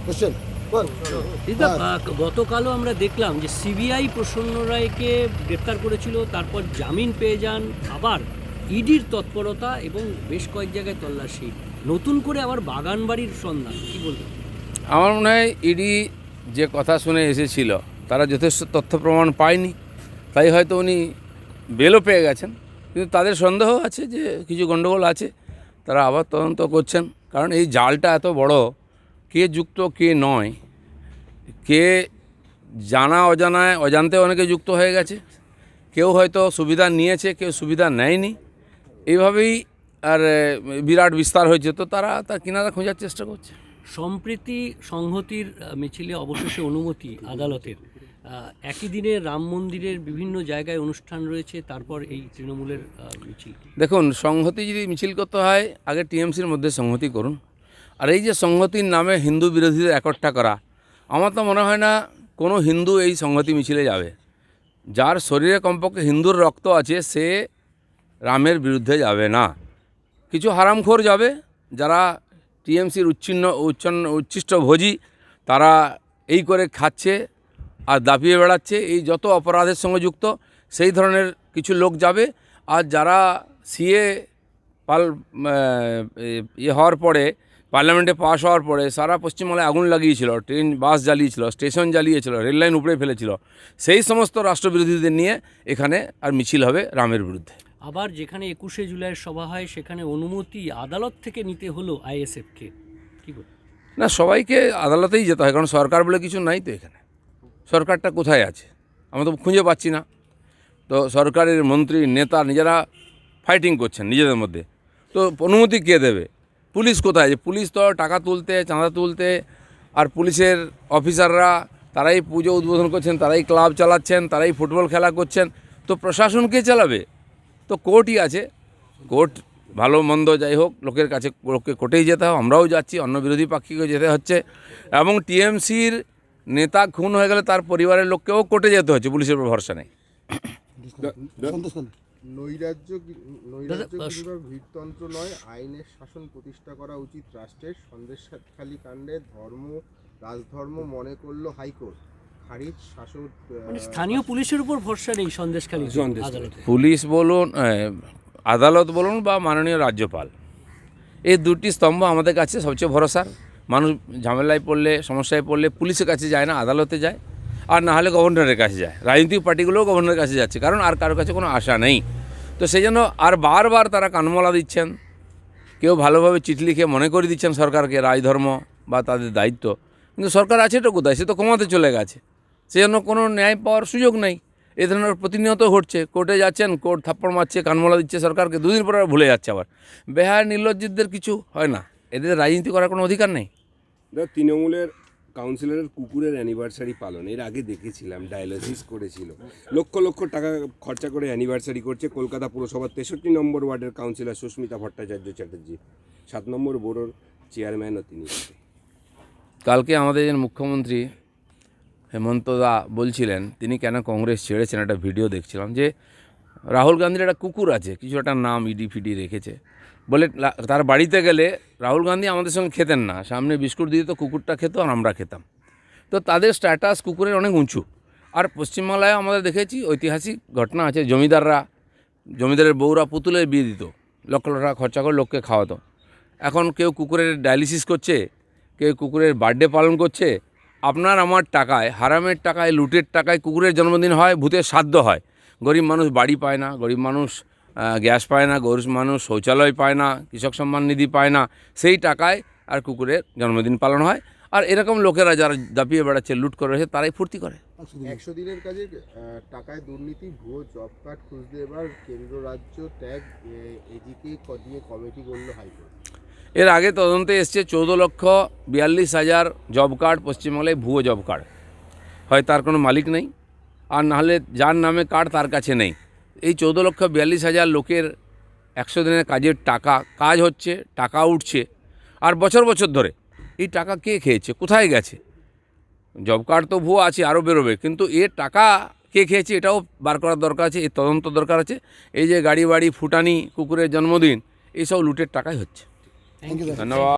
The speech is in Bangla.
কোশ্চেন গতকালও আমরা দেখলাম যে সিবিআই প্রসন্ন রায়কে গ্রেপ্তার করেছিল, তারপর জামিন পেয়ে যান, আবার ইডির তৎপরতা এবং বেশ কয়েক জায়গায় তল্লাশি, নতুন করে আবার বাগানবাড়ির সন্ধান, কি বলবেন? আমার মনে হয় ইডি যে কথা শুনে এসেছিল তারা যথেষ্ট তথ্য প্রমাণ পায়নি, তাই হয়তো উনি বেলও পেয়ে গেছেন। কিন্তু তাদের সন্দেহ আছে যে কিছু গণ্ডগোল আছে, তারা আবার তদন্ত করছেন। কারণ এই জালটা এত বড়, কে যুক্ত কে নয়, কে জানা অজানায় অজান্তে অনেকে যুক্ত হয়ে গেছে, কেউ হয়তো সুবিধা নিয়েছে, কেউ সুবিধা নেয়নি, এইভাবেই আর বিরাট বিস্তার হয়েছে। তো তারা তার কিনারা খোঁজার চেষ্টা করছে। সম্প্রীতি সংহতির মিছিলে অবশেষে অনুমতি আদালতের, একই দিনে রাম মন্দিরের বিভিন্ন জায়গায় অনুষ্ঠান রয়েছে, তারপর এই তৃণমূলের মিছিল। দেখুন, সংহতি যদি মিছিল করতে হয় আগে টিএমসির মধ্যে সংহতি করুন। আর এই যে সংহতির নামে হিন্দু বিরোধীদের একট্টা করা, আমার তো মনে হয় না কোনো হিন্দু এই সংহতি মিছিলে যাবে। যার শরীরে কমপক্ষে হিন্দুর রক্ত আছে সে রামের বিরুদ্ধে যাবে না। কিছু হারামখোর যাবে, যারা টিএমসির উচ্ছিষ্ট ভোজী, তারা এই করে খাচ্ছে আর দাপিয়ে বেড়াচ্ছে, এই যত অপরাধের সঙ্গে যুক্ত সেই ধরনের কিছু লোক যাবে। আর যারা সিএ হওয়ার পরে, পার্লামেন্টে পাশ হওয়ার পরে সারা পশ্চিমবাংলায় আগুন লাগিয়েছিল, ট্রেন বাস জ্বালিয়েছিল, স্টেশন জ্বালিয়েছিল, রেললাইন উপড়ে ফেলেছিল, সেই সমস্ত রাষ্ট্রবিরোধীদের নিয়ে এখানে আর মিছিল হবে রামের বিরুদ্ধে। আবার যেখানে 21শে জুলাইয়ের সভা হয় সেখানে অনুমতি আদালত থেকে নিতে হলো আইএসএফকে, কী বল? না, সবাইকে আদালতেই যেতে হয়, কারণ সরকার বলে কিছু নাই তো এখানে। সরকারটা কোথায় আছে আমরা তো খুঁজে পাচ্ছি না। তো সরকারের মন্ত্রী নেতা নিজেরা ফাইটিং করছেন নিজেদের মধ্যে, তো অনুমতি কে দেবে? পুলিশ কোথায়? পুলিশ তো টাকা তুলতে, চাঁদা তুলতে, আর পুলিশের অফিসাররা তারাই পুজো উদ্বোধন করছেন, তারাই ক্লাব চালাচ্ছেন, তারাই ফুটবল খেলা করছেন। তো প্রশাসন কে চালাবে? তো কোর্টই আছে। কোর্ট ভালো মন্দ যাই হোক, লোকের কাছে লোককে কোর্টেই যেতে হবে। আমরাও যাচ্ছি, অন্য বিরোধী পাক্ষিকে যেতে হচ্ছে, এবং টিএমসির নেতা খুন হয়ে গেলে তার পরিবারের লোককেও কোর্টে যেতে হচ্ছে, পুলিশের উপর ভরসা নেই। নৈরাজ্য কিংবা ভিড়তন্ত্র নয়, আইনের শাসন প্রতিষ্ঠা করা উচিত রাষ্ট্রের। সন্দেশখালী কাণ্ডে রাজধর্ম মনে করলো হাইকোর্ট, খারিজ শাসক। মানে স্থানীয় পুলিশের উপর ভরসা নেই সন্দেশখালী আদালতে। পুলিশ বলুন, আদালত বলুন, বা মাননীয় রাজ্যপাল, এই দুটি স্তম্ভ আমাদের কাছে সবচেয়ে ভরসার। মানুষ ঝামেলায় পড়লে, সমস্যায় পড়লে পুলিশের কাছে যায় না, আদালতে যায়, আর না হলে গভর্নরের কাছে যায়। রাজনৈতিক পার্টিগুলোও গভর্নরের কাছে যাচ্ছে, কারণ আর কারোর কাছে কোনো আশা নেই। তো সেই জন্য আর বারবার তারা কানমলা দিচ্ছেন, কেউ ভালোভাবে চিঠি লিখে মনে করে দিচ্ছেন সরকারকে রাজধর্ম বা তাদের দায়িত্ব। কিন্তু সরকার আছে তো কোথায়? সে তো কমাতে চলে গেছে। সেই জন্য কোনো ন্যায় পাওয়ার সুযোগ নেই। এ ধরনের প্রতিনিয়ত ঘটছে। কোর্টে যাচ্ছেন, কোর্ট থাপ্পড় মারছে, কানমলা দিচ্ছে সরকারকে, দুদিন পরে ভুলে যাচ্ছে আবার। বেহায় নির্লজ্জিতদের কিছু হয় না, এদের রাজনীতি করার কোনো অধিকার নেই। তৃণমূলের কাউন্সিলরের কুকুরের অ্যানিভার্সারি পালন এর আগে দেখেছিলাম, ডায়ালিসিস করেছিল, লক্ষ লক্ষ টাকা খরচা করে অ্যানিভার্সারি করছে কলকাতা পুরসভার 63 নম্বর ওয়ার্ডের কাউন্সিলর সুস্মিতা ভট্টাচার্য চ্যাটার্জি, 7 নম্বর বোর্ডের চেয়ারম্যানও তিনি। কালকে আমাদের মুখ্যমন্ত্রী হেমন্ত দা বলছিলেন তিনি কেন কংগ্রেস ছেড়েছেন। একটা ভিডিও দেখছিলাম যে রাহুল গান্ধীর একটা কুকুর আছে, কিছু একটা নাম ইডি ফিডি রেখেছে বলে, তার বাড়িতে গেলে রাহুল গান্ধী আমাদের সঙ্গে খেতেন না, সামনে বিস্কুট দিয়ে তো কুকুরটা খেত আর আমরা খেতাম। তো তাদের স্ট্যাটাস কুকুরের অনেক উঁচু। আর পশ্চিমবাংলায় আমাদের দেখেছি ঐতিহাসিক ঘটনা আছে, জমিদারের বউরা পুতুলের বিয়ে দিত, লক্ষ লক্ষ টাকা খরচা করে লোককে খাওয়াতো। এখন কেউ কুকুরের ডায়ালিসিস করছে, কেউ কুকুরের বার্থডে পালন করছে। আপনার আমার টাকায়, হারামের টাকায়, লুটের টাকায় কুকুরের জন্মদিন হয়, ভূতের শ্রাদ্ধ হয়। গরিব মানুষ বাড়ি পায় না, গরিব মানুষ গ্যাস পায় না, গরিব মানুষ শৌচালয় পায় না, কৃষক সম্মান নিধি পায় না, সেই টাকায় আর কুকুরের জন্মদিন পালন হয়। আর এরকম লোকেরা যারা দাপিয়ে বেড়াচ্ছে, লুট করে রয়েছে, তারাই ফুর্তি করে। 100 দিনের কাজে টাকায় দুর্নীতি, ভুয়ো জব কার্ড খুঁজতে এবার কেন্দ্র রাজ্য ট্যাগ এজিকে দিয়ে কমিটি করল হাইকোর্ট। এর আগে তদন্তে এসছে 14,42,000 জব কার্ড পশ্চিমবাংলায় ভুয়ো জব কার্ড। হয় তার কোনো মালিক নেই, আর নাহলে যার নামে কার্ড তার কাছে নেই। এই 14,42,000 লোকের 100 দিনের কাজের টাকা, কাজ হচ্ছে, টাকা উঠছে, আর বছর বছর ধরে এই টাকা কে খেয়েছে, কোথায় গেছে? জব কার্ড তো ভুয়ো আছে, আরও বেরোবে, কিন্তু এর টাকা কে খেয়েছে এটাও বার করার দরকার আছে, এর তদন্ত দরকার আছে। এই যে গাড়ি বাড়ি ফুটানি, কুকুরের জন্মদিন, এইসব লুটের টাকাই হচ্ছে। ধন্যবাদ।